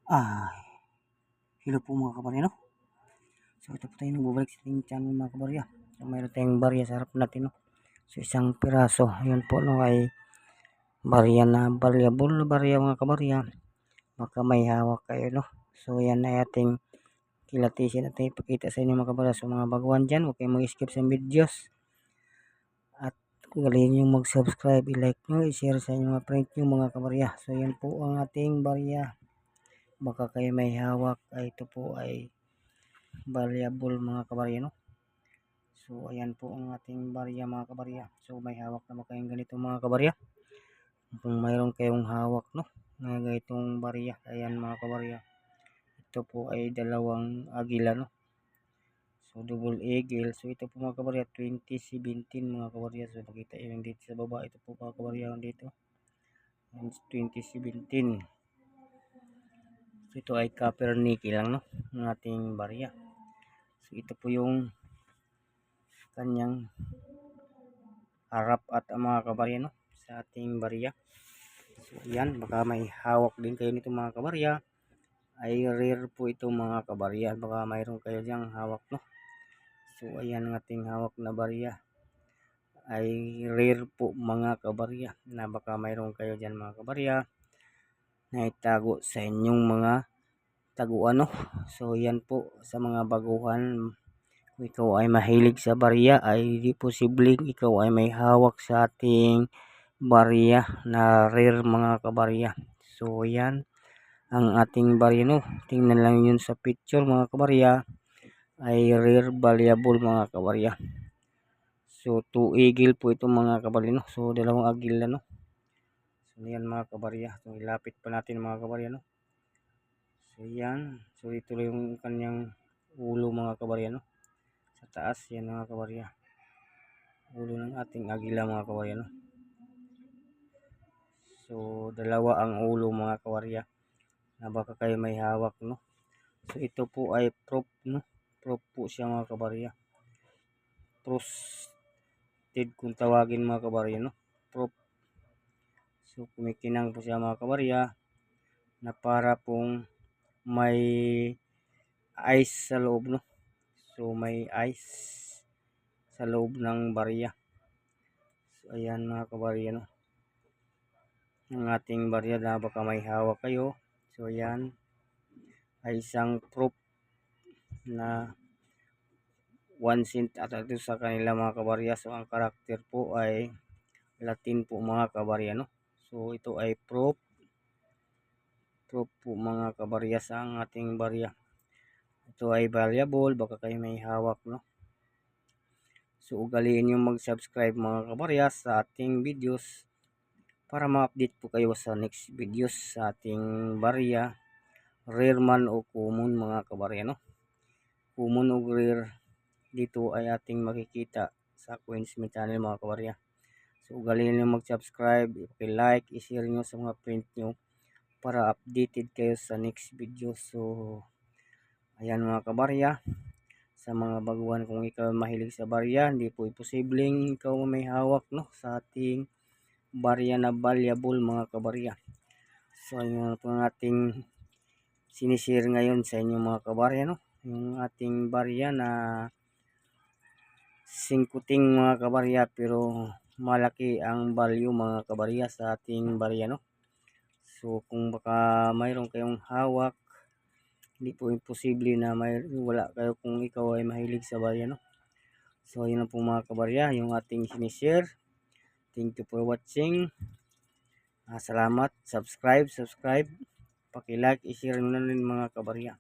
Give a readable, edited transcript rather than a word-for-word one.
Ah, Hello po mga kabarya, no? So ito po tayo nagbabalik sa ating channel mga kabarya. So mayroon tayong barya sa harap natin, no? So isang piraso, yun po no ay barya na valuable na barya mga kabarya. Baka may hawak kayo, no? So yan ay ating kilatisin at ipakita sa inyo mga kabarya. So mga baguhan dyan, huwag kayong mag-skip sa videos. At kung galing nyo mag-subscribe, i-like nyo, i-share sa inyo mga friend nyo mga kabarya. So yan po ang ating barya. Baka kayo may hawak, ay ito po ay valuable mga kabarya, no? So ayan po ang ating barya mga kabarya. So may hawak na ba kayong ganito mga kabarya? Kung mayroon kayong hawak, no, na ganitong barya, ayan mga kabarya, ito po ay dalawang agila, no? So double eagle. So ito po mga kabarya 2017 mga kabarya. So nakita yun dito sa baba. Ito po mga kabarya dito 2017. So ito ay copper nickel lang, no, ng ating barya. So ito po yung kanyang harap at mga kabarya, no, sa ating barya. So yan, baka may hawak din kayo nito mga kabarya. Ay rare po ito mga kabarya. Baka mayroon kayo diyang hawak, no. So ayan ang ating hawak na barya. Ay rare po mga kabarya, na baka mayroon kayo diyan mga kabarya na itago sa inyong mga taguan, no. So yan po sa mga baguhan. Kung ikaw ay mahilig sa barya, ay di posibleng ikaw ay may hawak sa ating barya na rare mga kabarya. So yan ang ating barya, no. Tingnan lang yun sa picture mga kabarya, ay rare valuable mga kabarya. So 2 eagle po ito mga kabarya, no. So dalawang agila, no. So yan mga kabarya. So ilapit pa natin mga kabarya, no. So yan. So ito yung kanyang ulo mga kabarya, no. Sa taas yan mga kabarya. Ulo ng ating agila mga kabarya, no. So dalawa ang ulo mga kabarya, na baka kayo may hawak, no. So ito po ay proof, no. Proof po siya mga kabarya. Trusted kung tawagin mga kabarya, no. Proof. So kumikinang po siya mga kabarya, na para pong may ice sa loob, no. So may ice sa loob ng barya. So ayan mga kabarya, no, ang ating barya na baka may hawak kayo. So ayan ay isang proof na 1 cent at ito sa kanila mga kabarya. So ang karakter po ay Latin po mga kabarya, no. So ito ay proof po mga kabarya sa ang ating barya. Ito ay valuable, baka kayo may hawak, no. So ugaliin nyo mag-subscribe mga kabarya sa ating videos para ma-update po kayo sa next videos sa ating barya, rare man o common mga kabarya, no. Common o rare dito ay ating makikita sa Queensmith channel mga kabarya. So ugaliin nyo mag-subscribe, i-like, i-share nyo sa mga friend nyo para updated kayo sa next video. So ayan mga kabarya, sa mga baguhan, kung ikaw mahilig sa barya, hindi po posibleng ikaw may hawak, no, sa ating barya na valuable mga kabarya. So ayun po ang ating sinishare ngayon sa inyo mga kabarya, no, yung ating barya na singkuting mga kabarya, pero malaki ang value mga kabarya sa ating barya, no. So kung baka mayroon kayong hawak, hindi po imposible na wala kayo kung ikaw ay mahilig sa barya, no. So yun na po mga kabarya yung ating sinishare. Thank you for watching. Salamat. Subscribe, paki-like, i-share nyo na rin mga kabarya.